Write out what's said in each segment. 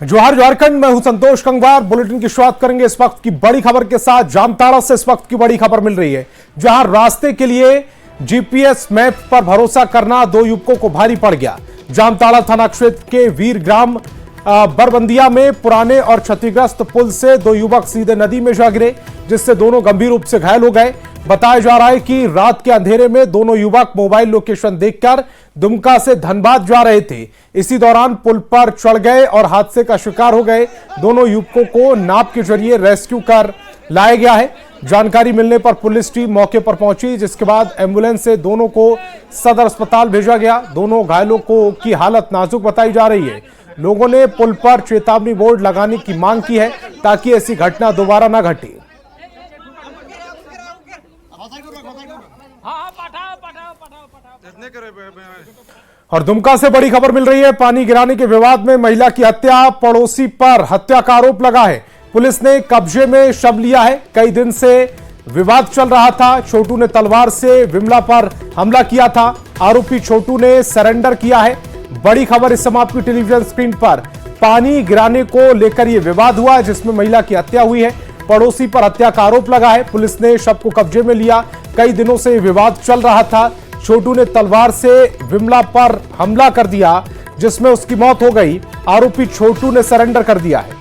जोहार झारखंड, मैं हूं संतोष कंगवार। बुलेटिन की शुरुआत करेंगे इस वक्त की बड़ी खबर के साथ। जामताड़ा से इस वक्त की बड़ी खबर मिल रही है, जहां रास्ते के लिए जीपीएस मैप पर भरोसा करना दो युवकों को भारी पड़ गया। जामताड़ा थाना क्षेत्र के वीर ग्राम बरबंदिया में पुराने और क्षतिग्रस्त पुल से दो युवक सीधे नदी में जा गिरे, जिससे दोनों गंभीर रूप से घायल हो गए। बताया जा रहा है कि रात के अंधेरे में दोनों युवक मोबाइल लोकेशन देखकर दुमका से धनबाद जा रहे थे। इसी दौरान पुल पर चढ़ गए और हादसे का शिकार हो गए। दोनों युवकों को नाव के जरिए रेस्क्यू कर लाया गया है। जानकारी मिलने पर पुलिस टीम मौके पर पहुंची, जिसके बाद एम्बुलेंस से दोनों को सदर अस्पताल भेजा गया। दोनों घायलों की हालत नाजुक बताई जा रही है। लोगों ने पुल पर चेतावनी बोर्ड लगाने की मांग की है, ताकि ऐसी घटना दोबारा न घटे। और दुमका से बड़ी खबर मिल रही है। पानी गिराने के विवाद में महिला की हत्या, पड़ोसी पर हत्या का आरोप लगा है। पुलिस ने कब्जे में शव लिया है। कई दिन से विवाद चल रहा था। छोटू ने तलवार से विमला पर हमला किया था। आरोपी छोटू ने सरेंडर किया है। बड़ी खबर इस समय आपकी टेलीविजन स्क्रीन पर। पानी गिराने को लेकर यह विवाद हुआ, जिसमें महिला की हत्या हुई है। पड़ोसी पर हत्या का आरोप लगा है। पुलिस ने शव को कब्जे में लिया। कई दिनों से विवाद चल रहा था। छोटू ने तलवार से विमला पर हमला कर दिया, जिसमें उसकी मौत हो गई। आरोपी छोटू ने सरेंडर कर दिया है।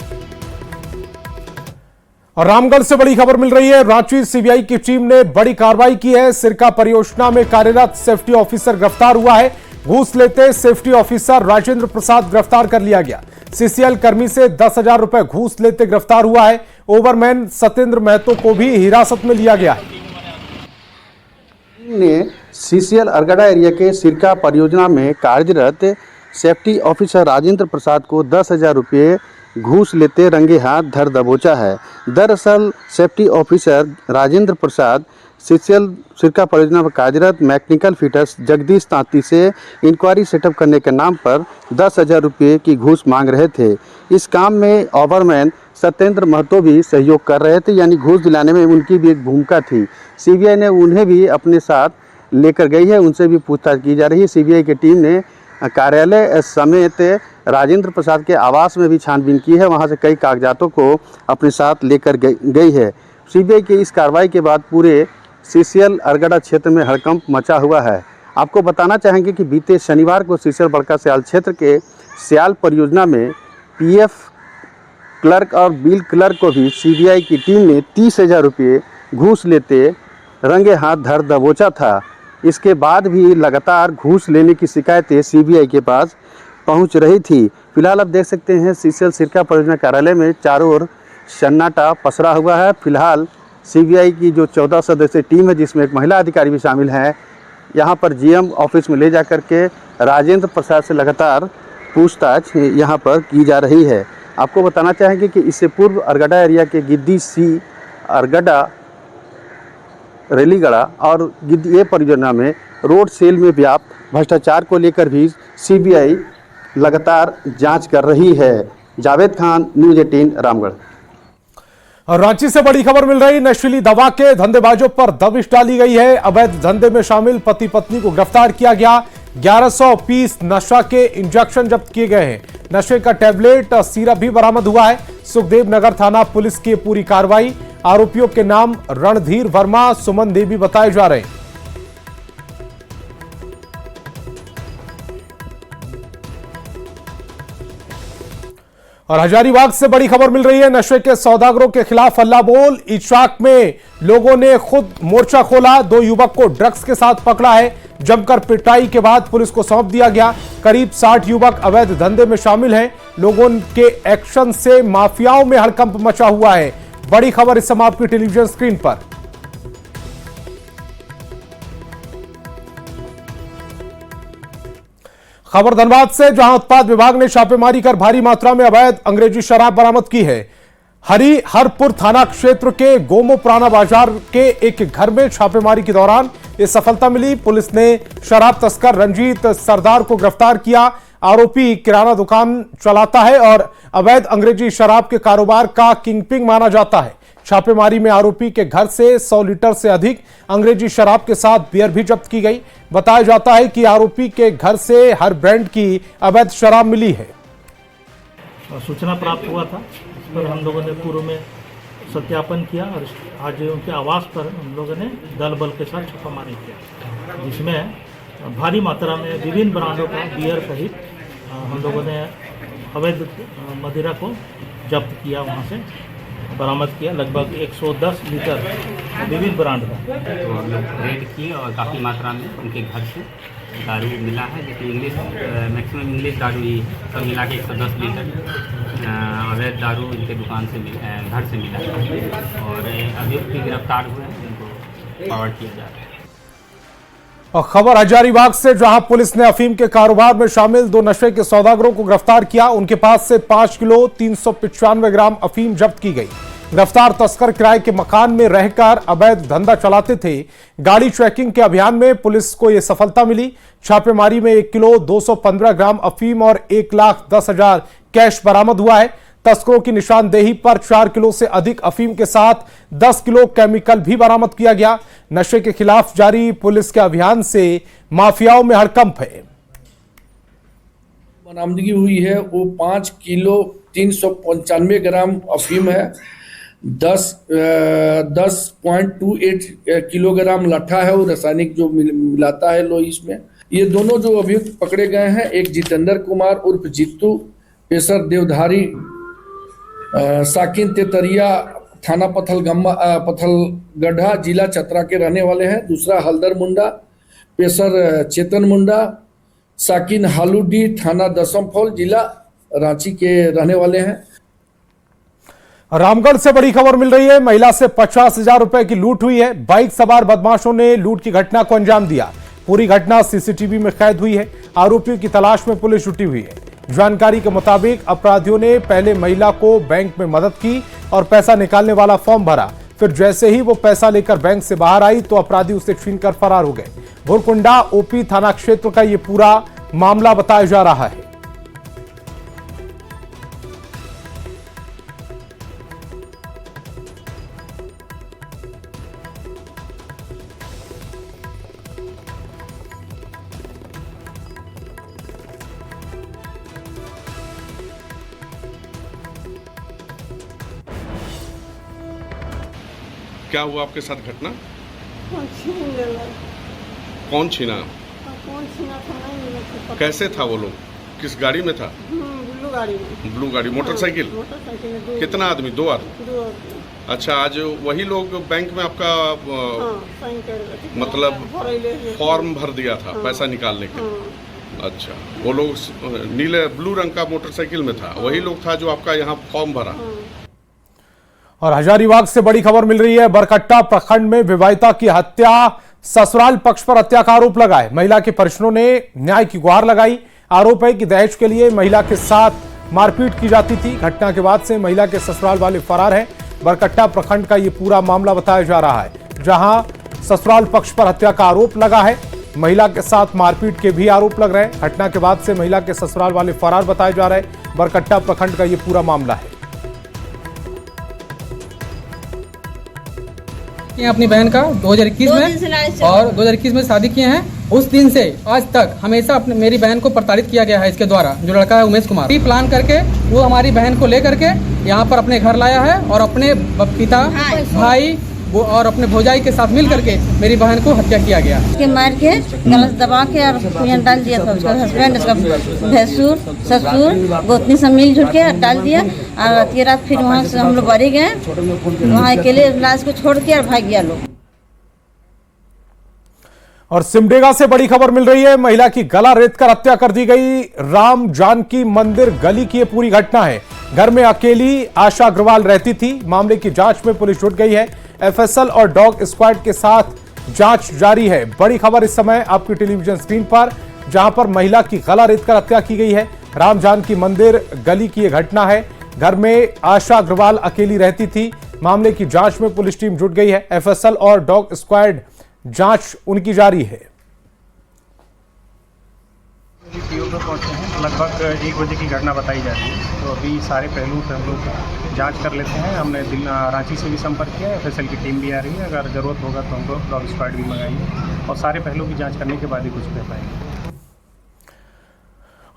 और रामगढ़ से बड़ी खबर मिल रही है। रांची सीबीआई की टीम ने बड़ी कार्रवाई की है। सिरका परियोजना में कार्यरत सेफ्टी ऑफिसर गिरफ्तार हुआ है। घूस लेते सेफ्टी ऑफिसर राजेंद्र प्रसाद गिरफ्तार कर लिया गया। सीसीएल कर्मी से 10,000 रुपए घूस लेते गिरफ्तार हुआ है। ओवरमैन सत्येंद्र महतो को भी हिरासत में लिया गया है। ने सीसीएल अरगड़ा एरिया के सिरका परियोजना में कार्यरत सेफ्टी ऑफिसर राजेंद्र प्रसाद को 10,000 रुपये घूस लेते रंगे हाथ धर दबोचा है। दरअसल safety officer Rajendra Prasad CCL सिरका परियोजना में कार्यरत मैकेनिकल फिटर्स जगदीश तांती से इंक्वायरी सेटअप करने के नाम पर 10,000 रुपये की घूस मांग रहे थे। इस काम में ओवरमैन सत्येंद्र महतो भी सहयोग कर रहे थे, यानी घूस दिलाने में उनकी भी एक भूमिका थी। सीबीआई ने उन्हें भी अपने साथ लेकर गई है। उनसे भी पूछताछ की जा रही है। सीबीआई की टीम ने कार्यालय समेत राजेंद्र प्रसाद के आवास में भी छानबीन की है। वहां से कई कागजातों को अपने साथ लेकर गई है। सीबीआई की इस कार्रवाई के बाद पूरे सीसीएल अरगड़ा क्षेत्र में हड़कंप मचा हुआ है। आपको बताना चाहेंगे कि बीते शनिवार को सीसीएल बड़का सयाल क्षेत्र के सयाल परियोजना में पीएफ क्लर्क और बिल क्लर्क को भी सीबीआई की टीम ने 30,000 रुपये घूस लेते रंगे हाथ धर दबोचा था। इसके बाद भी लगातार घूस लेने की शिकायतें सीबीआई के पास पहुंच रही थी। फिलहाल आप देख सकते हैं सीसीएल सिरका परियोजना कार्यालय में चारों ओर सन्नाटा पसरा हुआ है। फिलहाल सीबीआई की जो 14 सदस्यीय टीम है, जिसमें एक महिला अधिकारी भी शामिल है, यहाँ पर जीएम ऑफिस में ले जा करके राजेंद्र प्रसाद से लगातार पूछताछ यहाँ पर की जा रही है। आपको बताना चाहेंगे कि इससे पूर्व अरगड़ा एरिया के गिद्दी सी, अरगड़ा, रेलीगड़ा और गिद्दी ए परियोजना में रोड सेल में व्याप्त भ्रष्टाचार को लेकर भी सीबीआई लगातार जांच कर रही है। जावेद खान, न्यूज़ 18 रामगढ़। और रांची से बड़ी खबर मिल रही। नशीली दवा के धंधेबाजों पर दबिश डाली गई है। अवैध धंधे में शामिल पति पत्नी को गिरफ्तार किया गया। 1100 पीस नशा के इंजेक्शन जब्त किए गए हैं। नशे का टैबलेट सिरप भी बरामद हुआ है। सुखदेव नगर थाना पुलिस की पूरी कार्रवाई। आरोपियों के नाम रणधीर वर्मा, सुमन देवी बताए जा रहे हैं। और हजारीबाग से बड़ी खबर मिल रही है। नशे के सौदागरों के खिलाफ हल्ला बोल। इचाक में लोगों ने खुद मोर्चा खोला। दो युवक को ड्रग्स के साथ पकड़ा है। जमकर पिटाई के बाद पुलिस को सौंप दिया गया। करीब 60 युवक अवैध धंधे में शामिल हैं। लोगों के एक्शन से माफियाओं में हड़कंप मचा हुआ है। बड़ी खबर इस समय आपकी टेलीविजन स्क्रीन पर। खबर धनबाद से, जहां उत्पाद विभाग ने छापेमारी कर भारी मात्रा में अवैध अंग्रेजी शराब बरामद की है। हरिहरपुर थाना क्षेत्र के गोमो पुराना बाजार के एक घर में छापेमारी के दौरान यह सफलता मिली। पुलिस ने शराब तस्कर रंजीत सरदार को गिरफ्तार किया। आरोपी किराना दुकान चलाता है और अवैध अंग्रेजी शराब के कारोबार का किंगपिन माना जाता है। छापेमारी में आरोपी के घर से 100 लीटर से अधिक अंग्रेजी शराब के साथ बियर भी जब्त की गई। बताया जाता है कि आरोपी के घर से हर ब्रांड की अवैध शराब मिली है। सूचना प्राप्त हुआ था। इस पर हम लोगों ने पूर्व में सत्यापन किया और आज उनके आवास पर हम लोगों ने दल बल के साथ छापामारी किया, जिसमें भारी मात्रा में विभिन्न ब्रांडों का बियर सहित हम लोगों ने अवैध मदिरा को जब्त किया, वहाँ से बरामद किया लगभग 110 लीटर विभिन्न ब्रांड का। तो हम लोग रेड किए और काफ़ी मात्रा में उनके घर से दारू मिला है, लेकिन इंग्लिश मैक्सिमम इंग्लिश दारू ही सब मिला के 110 लीटर अवैध दारू इनके दुकान से घर से मिला है और अभियुक्त भी गिरफ्तार हुए हैं, इनको फॉरवर्ड किया जा रहा है। और खबर हजारीबाग से, जहां पुलिस ने अफीम के कारोबार में शामिल 2 नशे के सौदागरों को गिरफ्तार किया। उनके पास से 5 किलो 395 ग्राम अफीम जब्त की गई। गिरफ्तार तस्कर किराए के मकान में रहकर अवैध धंधा चलाते थे। गाड़ी चेकिंग के अभियान में पुलिस को यह सफलता मिली। छापेमारी में 1 किलो 215 ग्राम अफीम और 1,10,000 कैश बरामद हुआ है। तस्करों की निशानदेही पर 4 किलो से अधिक अफीम के साथ 10 किलो केमिकल भी बरामद किया गया। नशे के खिलाफ जारी पुलिस के अभियान से माफियाओं में हड़कंप है। बरामदगी हुई है वो 5 किलो 395 ग्राम अफीम है, 10.28 किलोग्राम लट्ठा है, वो रासायनिक जो मिलाता है लोग इसमें। ये दोनों जो अभियुक्त पकड़े गए हैं, एक जितेंद्र कुमार उर्फ जित्तू, पेशर देवधारी, साकिन तेतरिया, थाना पत्थलगढ़ा, जिला चतरा के रहने वाले हैं। दूसरा हल्दर मुंडा, पेशर चेतन मुंडा, साकिन हालूडी, थाना दसम फॉल, जिला रांची के रहने वाले हैं। रामगढ़ से बड़ी खबर मिल रही है। महिला से 50,000 रुपए की लूट हुई है। बाइक सवार बदमाशों ने लूट की घटना को अंजाम दिया। पूरी घटना सीसीटीवी में कैद हुई है। आरोपियों की तलाश में पुलिस जुटी हुई है। जानकारी के मुताबिक अपराधियों ने पहले महिला को बैंक में मदद की और पैसा निकालने वाला फॉर्म भरा। फिर जैसे ही वो पैसा लेकर बैंक से बाहर आई तो अपराधी उसे छीनकर फरार हो गए। भुरकुंडा ओपी थाना क्षेत्र का यह पूरा मामला बताया जा रहा है। क्या हुआ आपके साथ घटना? छीन लेला। कौन छीना? कौन छीना था नहीं मिला था। कैसे था वो लोग? किस गाड़ी में था? ब्लू गाड़ी में। ब्लू गाड़ी, मोटरसाइकिल? मोटरसाइकिल में 2। कितना आदमी? 2 आदमी। 2 आदमी। अच्छा, आज वही लोग बैंक में आपका साइन कर मतलब फॉर्म भर दिया था पैसा निकालने के? अच्छा, वो लोग नीले ब्लू रंग का मोटरसाइकिल में था, वही लोग था जो आपका यहाँ फॉर्म भरा। और हजारीबाग से बड़ी खबर मिल रही है। बरकट्टा प्रखंड में विवाहिता की हत्या, ससुराल पक्ष पर हत्या का आरोप लगाए। महिला के परिजनों ने न्याय की गुहार लगाई। आरोप है कि दहेज के लिए महिला के साथ मारपीट की जाती थी। घटना के बाद से महिला के ससुराल वाले फरार हैं। बरकट्टा प्रखंड का यह पूरा मामला बताया जा रहा है, जहां ससुराल पक्ष पर हत्या का आरोप लगा है। महिला के साथ मारपीट के भी आरोप लग रहे हैं। घटना के बाद से महिला के ससुराल वाले फरार बताए जा रहे हैं। बरकट्टा प्रखंड का यह पूरा मामला है। अपनी बहन का 2021 में और 2021 में शादी किए हैं। उस दिन से आज तक हमेशा मेरी बहन को प्रताड़ित किया गया है इसके द्वारा। जो लड़का है उमेश कुमार, प्लान करके वो हमारी बहन को लेकर के यहाँ पर अपने घर लाया है और अपने पिता, भाई वो और अपने भौजाई के साथ मिल करके मेरी बहन को हत्या किया गया। के मार के गलत दबा के और कुएं डाल दिया था। उसका हस्बैंड, उसका भैंसुर, ससुर, गोतनी सब मिलजुल के डाल दिया। और रात रात फिर वहाँ से हम लोग बरी गए, वहाँ अकेले लाश को छोड़ के और भाग गया लोग। और सिमडेगा से बड़ी खबर मिल रही है। महिला की गला रेतकर हत्या कर दी गई। राम जानकी मंदिर गली की यह पूरी घटना है। घर में अकेली आशा अग्रवाल रहती थी। मामले की जांच में पुलिस जुट गई है। एफएसएल और डॉग स्क्वाड के साथ जांच जारी है। बड़ी खबर इस समय आपकी टेलीविजन स्क्रीन पर, जहां पर महिला की गला रेतकर हत्या की गई है। राम जानकी मंदिर गली की यह घटना है। घर में आशा अग्रवाल अकेली रहती थी। मामले की जांच में पुलिस टीम जुट गई है। एफएसएल और डॉग स्क्वाड जांच उनकी जारी है। पीओ पर पहुँचे हैं, लगभग 1 बजे की घटना बताई जा रही है। तो अभी सारे पहलू हम लोग जांच कर लेते हैं। हमने रांची से भी संपर्क किया है, एफएसएल की टीम भी आ रही है। अगर ज़रूरत होगा तो हम लोग डॉग स्क्वाड भी मंगाएंगे और सारे पहलू की जांच करने के बाद ही कुछ कह पाएंगे।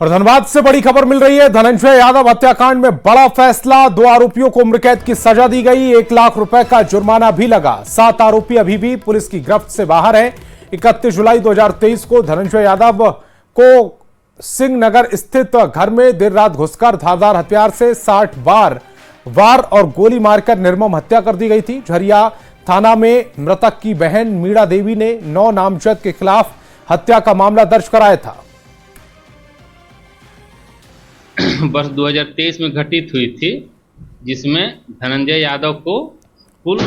और धनबाद से बड़ी खबर मिल रही है। धनंजय यादव हत्याकांड में बड़ा फैसला, 2 आरोपियों को उम्र कैद की सजा दी गई, 1 लाख रुपए का जुर्माना भी लगा। 7 आरोपी अभी भी पुलिस की गिरफ्त से बाहर हैं। 31 जुलाई 2023 को धनंजय यादव को सिंह नगर स्थित घर में देर रात घुसकर धारदार हथियार से 60 बार वार और गोली मारकर निर्मम हत्या कर दी गई थी। झरिया थाना में मृतक की बहन मीणा देवी ने 9 नामजद के खिलाफ हत्या का मामला दर्ज कराया था। वर्ष 2023 में घटित हुई थी, जिसमें धनंजय यादव को कुल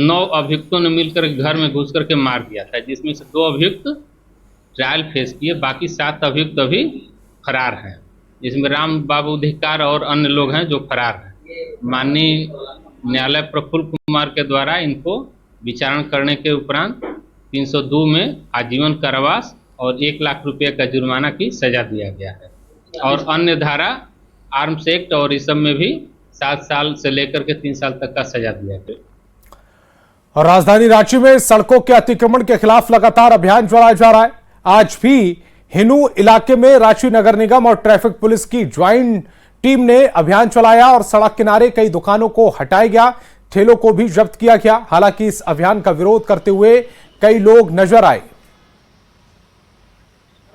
9 अभियुक्तों ने मिलकर घर में घुस करके मार दिया था, जिसमें से 2 अभियुक्त ट्रायल फेस किए, बाकी 7 अभियुक्त अभी फरार हैं, जिसमें राम बाबू धिक्कार और अन्य लोग हैं जो फरार हैं। माननीय न्यायालय प्रफुल्ल कुमार के द्वारा इनको विचारण करने के उपरांत 302 में आजीवन कारावास और 1 लाख रुपये का जुर्माना की सजा दिया गया है। और अन्य धारा आर्म्स एक्ट और इस सब में भी 7 साल से लेकर के 3 साल तक का सजा दिया गया। और राजधानी रांची में सड़कों के अतिक्रमण के खिलाफ लगातार अभियान चलाया जा रहा है। आज भी हिनू इलाके में रांची नगर निगम और ट्रैफिक पुलिस की ज्वाइंट टीम ने अभियान चलाया और सड़क किनारे कई दुकानों को हटाया गया, ठेलों को भी जब्त किया गया। हालांकि इस अभियान का विरोध करते हुए कई लोग नजर आए।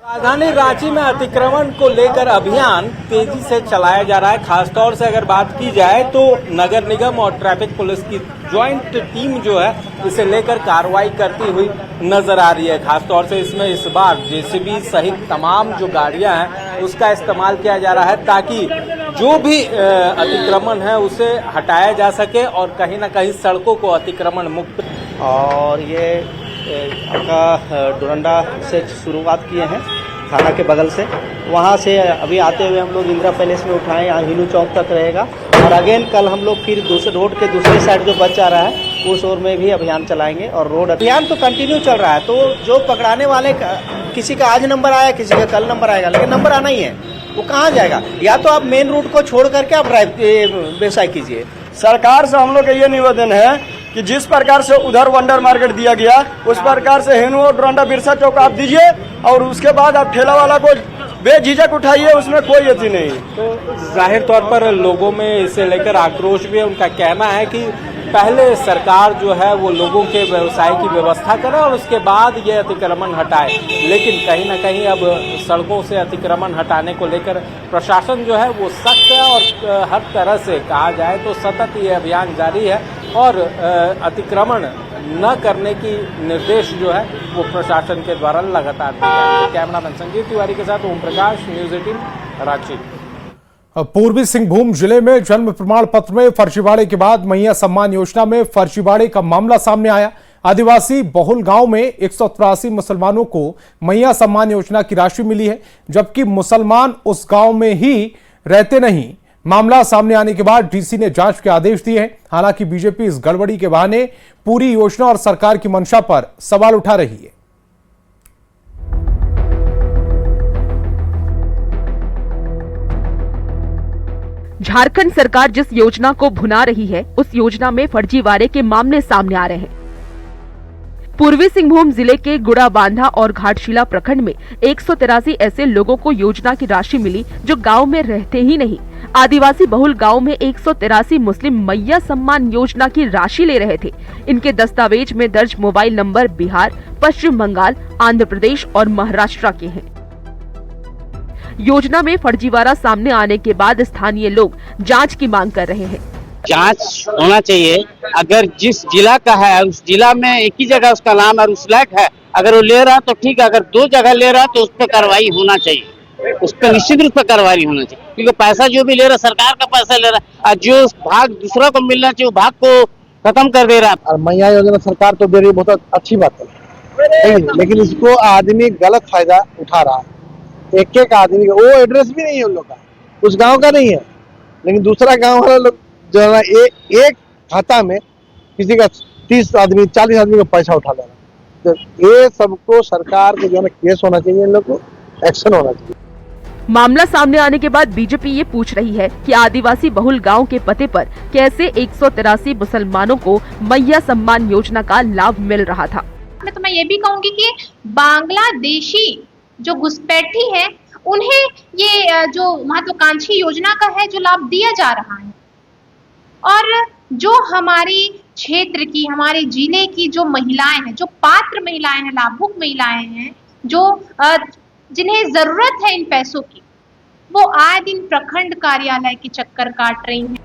राजधानी रांची में अतिक्रमण को लेकर अभियान तेजी से चलाया जा रहा है। खासतौर से अगर बात की जाए तो नगर निगम और ट्रैफिक पुलिस की ज्वाइंट टीम जो है इसे लेकर कार्रवाई करती हुई नजर आ रही है। खासतौर से इसमें इस बार जेसीबी सहित तमाम जो गाड़ियां हैं उसका इस्तेमाल किया जा रहा है, ताकि जो भी अतिक्रमण है उसे हटाया जा सके और कहीं ना कहीं सड़कों को अतिक्रमण मुक्त। और ये आपका डोरंडा से शुरुआत किए हैं थाना के बगल से, वहाँ से अभी आते हुए हम लोग इंदिरा पैलेस में उठाएं, यहाँ हिनू चौक तक रहेगा। और अगेन कल हम लोग फिर दूसरे रोड के दूसरे साइड जो बच जा रहा है उस ओर में भी अभियान चलाएंगे। और रोड अभियान तो कंटिन्यू चल रहा है, तो जो पकड़ाने वाले किसी का आज नंबर आया, किसी का कल नंबर आएगा, लेकिन नंबर आना ही है, वो कहाँ जाएगा? या तो आप मेन रूट को छोड़ करके आप व्यवसाय कीजिए। सरकार से हम लोग का ये निवेदन है कि जिस प्रकार से उधर वंडर मार्केट दिया गया उस प्रकार से हेनू और डोरंडा बिरसा चौक आप दीजिए, और उसके बाद आप ठेला वाला को बेझिझक उठाइए, उसमें कोई अति नहीं। तो जाहिर तौर पर लोगों में इसे लेकर आक्रोश भी है। उनका कहना है कि पहले सरकार जो है वो लोगों के व्यवसाय की व्यवस्था करे और उसके बाद ये अतिक्रमण हटाए, लेकिन कहीं ना कहीं अब सड़कों से अतिक्रमण हटाने को लेकर प्रशासन जो है वो सख्त है और हर तरह से कहा जाए तो सतत ये अभियान जारी है और अतिक्रमण न करने की निर्देश जो है वो प्रशासन के द्वारा लगातार दिए जा रहे हैं। कैमरामैन संजीव तिवारी के साथ ओम प्रकाश, न्यूज़ 18 रांची। पूर्वी सिंहभूम जिले में जन्म प्रमाण पत्र में फर्जीवाड़े के बाद मैया सम्मान योजना में फर्जीवाड़े का मामला सामने आया। आदिवासी बहुल गांव में 183 मुसलमानों को मैया सम्मान योजना की राशि मिली है, जबकि मुसलमान उस गांव में ही रहते नहीं। मामला सामने आने के बाद डीसी ने जांच के आदेश दिए हैं। हालांकि बीजेपी इस गड़बड़ी के बहाने पूरी योजना और सरकार की मंशा पर सवाल उठा रही है। झारखंड सरकार जिस योजना को भुना रही है उस योजना में फर्जीवाड़े के मामले सामने आ रहे हैं। पूर्वी सिंहभूम जिले के गुड़ाबांधा और घाटशिला प्रखंड में 183 ऐसे लोगों को योजना की राशि मिली जो गांव में रहते ही नहीं। आदिवासी बहुल गांव में 183 मुस्लिम मैया सम्मान योजना की राशि ले रहे थे। इनके दस्तावेज में दर्ज मोबाइल नंबर बिहार, पश्चिम बंगाल, आंध्र प्रदेश और महाराष्ट्र के हैं। योजना में फर्जीवाड़ा सामने आने के बाद स्थानीय लोग जांच की मांग कर रहे हैं। जांच होना चाहिए। अगर जिस जिला का है उस जिला में एक ही जगह उसका नाम और उस लायक है, अगर वो ले रहा तो ठीक है, अगर 2 जगह ले रहा तो उस पर कार्रवाई होना चाहिए, उस पर निश्चित रूप से कार्रवाई होना चाहिए। क्योंकि पैसा जो भी ले रहा सरकार का पैसा ले रहा है, जो भाग दूसरा को मिलना चाहिए वो भाग को खत्म कर दे रहा है। और मैया योजना सरकार तो दे रही, बहुत अच्छी बात है, लेकिन इसको आदमी गलत फायदा उठा रहा है। एक आदमी का वो एड्रेस भी नहीं है उन लोग का, उस गांव का नहीं है, लेकिन दूसरा गांव वाला लोग जो है एक खाता में किसी का 30 आदमी 40 आदमी का पैसा उठा ले रहा है। तो ये सबको सरकार को जो है केस होना चाहिए, इन लोग को एक्शन होना चाहिए। मामला सामने आने के बाद बीजेपी ये पूछ रही है कि आदिवासी बहुल गांव के पते पर कैसे 183 मुसलमानों को मैया सम्मान योजना का लाभ मिल रहा था। तो मैं ये भी कहूँगी कि बांग्लादेशी जो घुसपैठी है उन्हें ये जो महत्वाकांक्षी योजना का है जो लाभ दिया जा रहा है। और जो हमारी क्षेत्र की, हमारे जिले की जो महिलाएं हैं, जो पात्र महिलाएं हैं, लाभुक महिलाएं हैं, जो जिन्हें जरूरत है इन पैसों की, वो आए दिन प्रखंड कार्यालय के चक्कर काट रही हैं।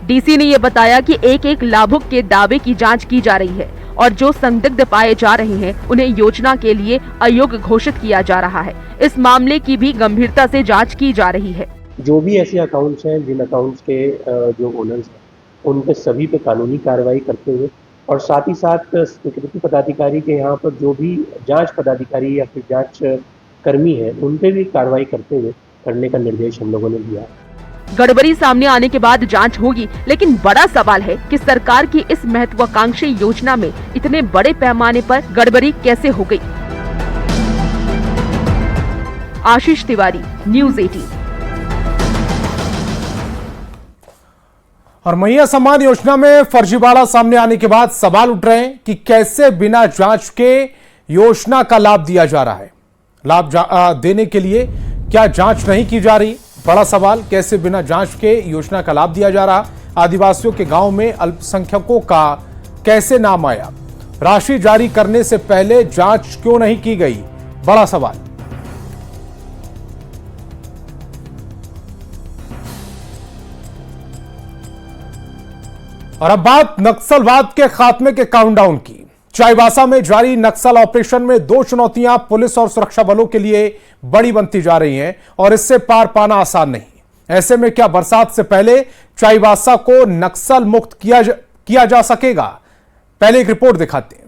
डीसी ने ये बताया कि एक एक लाभुक के दावे की जांच की जा रही है और जो संदिग्ध पाए जा रहे हैं उन्हें योजना के लिए अयोग्य घोषित किया जा रहा है। इस मामले की भी गंभीरता से जांच की जा रही है। जो भी ऐसे अकाउंट्स हैं, जिन अकाउंट्स के जो ओनर्स हैं, उन पे सभी पे कानूनी कार्रवाई करते हुए और साथ ही साथ स्वीकृति पदाधिकारी के यहाँ पर जो भी जांच पदाधिकारी या फिर जांच कर्मी है उन पे भी कार्रवाई करने का निर्देश हम लोगों ने दिया है। गड़बड़ी सामने आने के बाद जांच होगी, लेकिन बड़ा सवाल है कि सरकार की इस महत्वाकांक्षी योजना में इतने बड़े पैमाने पर गड़बड़ी कैसे हो गई। आशीष तिवारी, न्यूज़ 18। और मैया सम्मान योजना में फर्जीवाड़ा सामने आने के बाद सवाल उठ रहे हैं कि कैसे बिना जांच के योजना का लाभ दिया जा रहा है। लाभ देने के लिए क्या जांच नहीं की जा रही? बड़ा सवाल, कैसे बिना जांच के योजना का लाभ दिया जा रहा? आदिवासियों के गांव में अल्पसंख्यकों का कैसे नाम आया? राशि जारी करने से पहले जांच क्यों नहीं की गई? बड़ा सवाल। और अब बात नक्सलवाद के खात्मे के काउंटडाउन की। चाईबासा में जारी नक्सल ऑपरेशन में दो चुनौतियां पुलिस और सुरक्षा बलों के लिए बड़ी बनती जा रही हैं और इससे पार पाना आसान नहीं। ऐसे में क्या बरसात से पहले चाईबासा को नक्सल मुक्त किया जा सकेगा? पहले एक रिपोर्ट दिखाते हैं।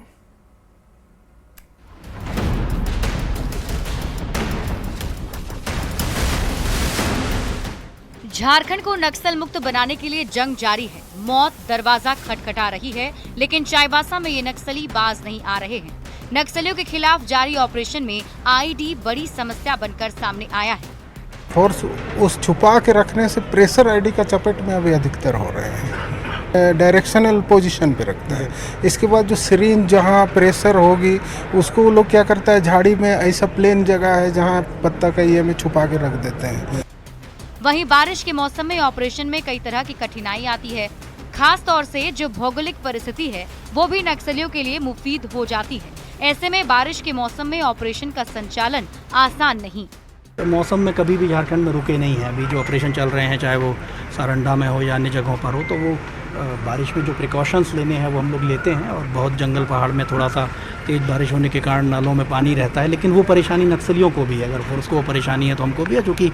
झारखंड को नक्सल मुक्त बनाने के लिए जंग जारी है। मौत दरवाजा खटखटा रही है, लेकिन चाईबासा में ये नक्सली बाज नहीं आ रहे हैं। नक्सलियों के खिलाफ जारी ऑपरेशन में आईडी बड़ी समस्या बनकर सामने आया है। फोर्स उस छुपा के रखने से प्रेशर आईडी का चपेट में अभी अधिकतर हो रहे हैं। डायरेक्शनल पोजीशन पे रखता है। इसके बाद जो सिरिंज जहाँ प्रेशर होगी उसको वो लोग क्या करता है, झाड़ी में ऐसा प्लेन जगह है जहाँ पत्ता का ये में छुपा के रख देते हैं। वहीं बारिश के मौसम में ऑपरेशन में कई तरह की कठिनाई आती है। खास तौर से जो भौगोलिक परिस्थिति है वो भी नक्सलियों के लिए मुफीद हो जाती है। ऐसे में बारिश के मौसम में ऑपरेशन का संचालन आसान नहीं। मौसम में कभी भी झारखंड में रुके नहीं है। अभी जो ऑपरेशन चल रहे हैं, चाहे वो सारंडा में हो या अन्य जगहों पर हो, तो वो बारिश में जो प्रिकॉशंस लेने हैं वो हम लोग लेते हैं। और बहुत जंगल पहाड़ में थोड़ा सा तेज़ बारिश होने के कारण नालों में पानी रहता है, लेकिन वो परेशानी नक्सलियों को भी है। अगर फोर्स को वो परेशानी है तो हमको भी है, क्योंकि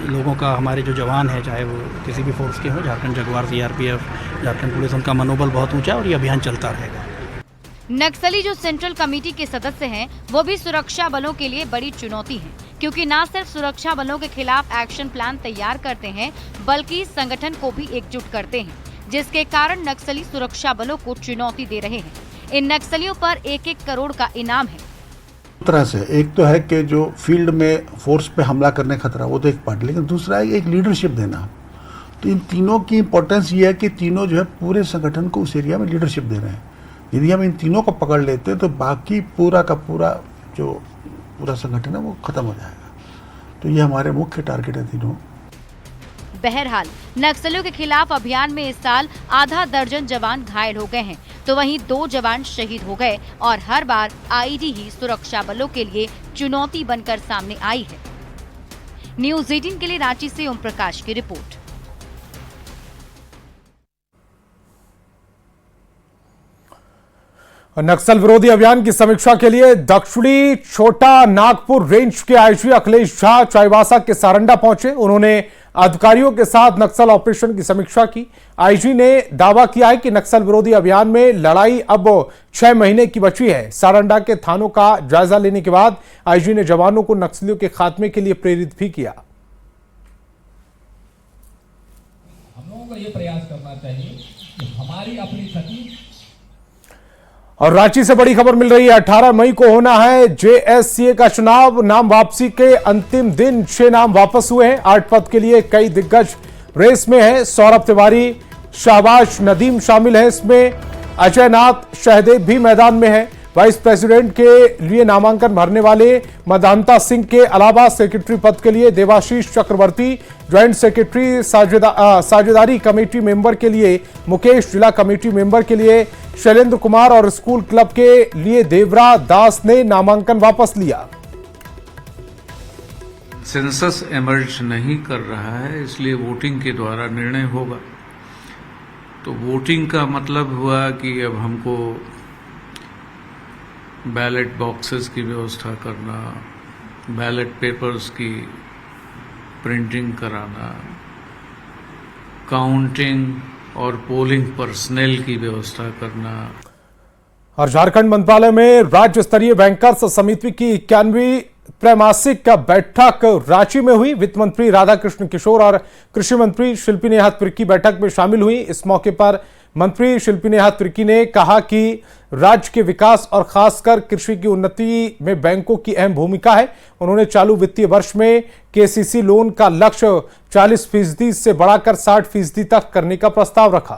लोगों का, हमारे जो जवान हैं, चाहे वो किसी भी फोर्स के हों, Jharkhand Jaguar, CRPF, Jharkhand police, उनका मनोबल बहुत ऊँचा है और ये अभियान चलता रहेगा। नक्सली जो सेंट्रल कमेटी के सदस्य हैं, वो भी सुरक्षा बलों के लिए बड़ी चुनौती है, क्योंकि न सिर्फ सुरक्षा बलों के खिलाफ एक्शन प्लान तैयार करते हैं, बल्कि संगठन को भी एकजुट करते हैं, जिसके कारण नक्सली सुरक्षा बलों को चुनौती दे रहे हैं। इन नक्सलियों पर 1-1 करोड़ का इनाम है। तरह से एक तो है कि जो फील्ड में फोर्स पे हमला करने खतरा, वो तो एक पार्ट, लेकिन दूसरा है एक लीडरशिप देना। तो इन तीनों की इंपॉर्टेंस ये है कि तीनों जो है पूरे संगठन को उस एरिया में लीडरशिप दे रहे हैं। यदि हम इन तीनों को पकड़ लेते हैं तो बाकी पूरा का पूरा जो पूरा संगठन है वो खत्म हो जाएगा। तो ये हमारे मुख्य टारगेट है तीनों। बहरहाल नक्सलियों के खिलाफ अभियान में इस साल आधा दर्जन जवान घायल हो गए हैं, तो वहीं 2 जवान शहीद हो गए और हर बार आईडी ही सुरक्षा बलों के लिए चुनौती बनकर सामने आई है। न्यूज़ 18 के लिए रांची से ओम प्रकाश की रिपोर्ट। नक्सल विरोधी अभियान की समीक्षा के लिए दक्षिणी छोटा नागपुर रेंज के आईजी अखिलेश झा चाईबासा के सारंडा पहुंचे। उन्होंने अधिकारियों के साथ नक्सल ऑपरेशन की समीक्षा की। आईजी ने दावा किया है कि नक्सल विरोधी अभियान में लड़ाई अब 6 महीने की बची है। सारंडा के थानों का जायजा लेने के बाद आईजी ने जवानों को नक्सलियों के खात्मे के लिए प्रेरित भी किया। हम लोगों को यह प्रयास करना चाहिए कि हमारी अपनी क्षति। और रांची से बड़ी खबर मिल रही है, 18 मई को होना है JSCA का चुनाव। नाम वापसी के अंतिम दिन 6 नाम वापस हुए हैं। 8 पद के लिए कई दिग्गज रेस में हैं। सौरभ तिवारी, शाहबाज नदीम शामिल हैं इसमें। अजय नाथ, शहदेव भी मैदान में है। वाइस प्रेसिडेंट के लिए नामांकन भरने वाले मदांता सिंह के अलावा सेक्रेटरी पद के लिए देवाशीष चक्रवर्ती, ज्वाइंट सेक्रेटरी साझेदारी कमेटी मेंबर के लिए मुकेश, जिला कमेटी मेंबर के लिए शैलेंद्र कुमार और स्कूल क्लब के लिए देवरा दास ने नामांकन वापस लिया। सेंसस एमर्ज नहीं कर रहा है, इसलिए वोटिंग के द्वारा निर्णय होगा। तो वोटिंग का मतलब हुआ कि अब हमको बैलेट बॉक्सेस की व्यवस्था करना, बैलेट पेपर्स की प्रिंटिंग कराना, काउंटिंग और पोलिंग पर्सनेल की व्यवस्था करना। और झारखंड मंत्रालय में राज्य स्तरीय बैंकर्स समिति की 91वीं त्रैमासिक बैठक रांची में हुई। वित्त मंत्री राधाकृष्ण किशोर और कृषि मंत्री शिल्पी नेहा तिर्की बैठक में शामिल हुई। इस मौके पर मंत्री शिल्पी नेहा तिर्की ने कहा कि राज्य के विकास और खासकर कृषि की उन्नति में बैंकों की अहम भूमिका है। उन्होंने चालू वित्तीय वर्ष में केसीसी लोन का लक्ष्य 40% से बढ़ाकर 60% तक करने का प्रस्ताव रखा।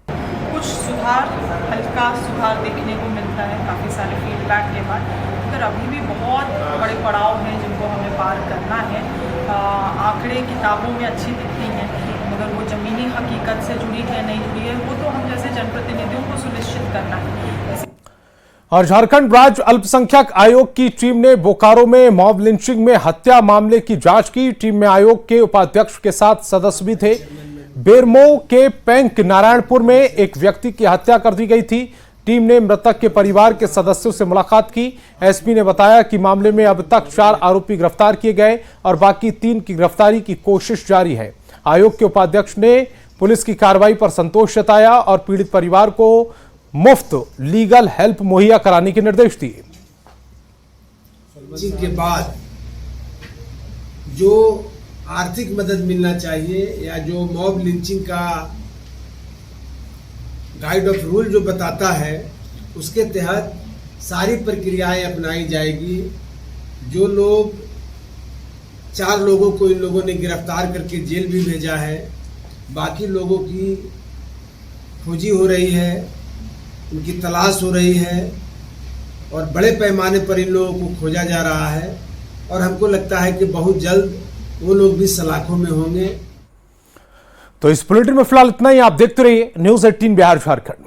कुछ सुधार, हल्का सुधार देखने को मिलता है काफी सारे फीडबैक के बाद, मगर अभी भी बहुत बड़े पड़ाव हैं जिनको हमें पार करना है। आंकड़े किताबों में अच्छी दिखती हैं, मगर वो ज़मीनी हकीकत से जुड़ी है नहीं जुड़ी है, वो तो हम जैसे जनप्रतिनिधियों को सुनिश्चित करना है। और झारखंड राज्य अल्पसंख्यक आयोग की टीम ने बोकारो में मॉब लिंचिंग में हत्या मामले की जांच की। टीम में आयोग के उपाध्यक्ष के साथ सदस्य भी थे। बेरमो के पेंक नारायणपुर में एक व्यक्ति की हत्या कर दी गई थी। टीम ने मृतक के परिवार के सदस्यों से मुलाकात की। एसपी ने बताया कि मामले में अब तक 4 आरोपी गिरफ्तार किए गए और बाकी 3 की गिरफ्तारी की कोशिश जारी है। आयोग के उपाध्यक्ष ने पुलिस की कार्रवाई पर संतोष जताया और पीड़ित परिवार को मुफ्त लीगल हेल्प मुहैया कराने के निर्देश दिए। के बाद जो आर्थिक मदद मिलना चाहिए या जो मॉब लिंचिंग का गाइड ऑफ रूल जो बताता है, उसके तहत सारी प्रक्रियाएं अपनाई जाएगी। जो लोग 4 लोगों को इन लोगों ने गिरफ्तार करके जेल भी भेजा है, बाकी लोगों की खोजी हो रही है, उनकी तलाश हो रही है और बड़े पैमाने पर इन लोगों को खोजा जा रहा है और हमको लगता है कि बहुत जल्द वो लोग भी सलाखों में होंगे। तो इस बुलेटिन में फिलहाल इतना ही। आप देखते रहिए न्यूज़ 18 बिहार झारखंड।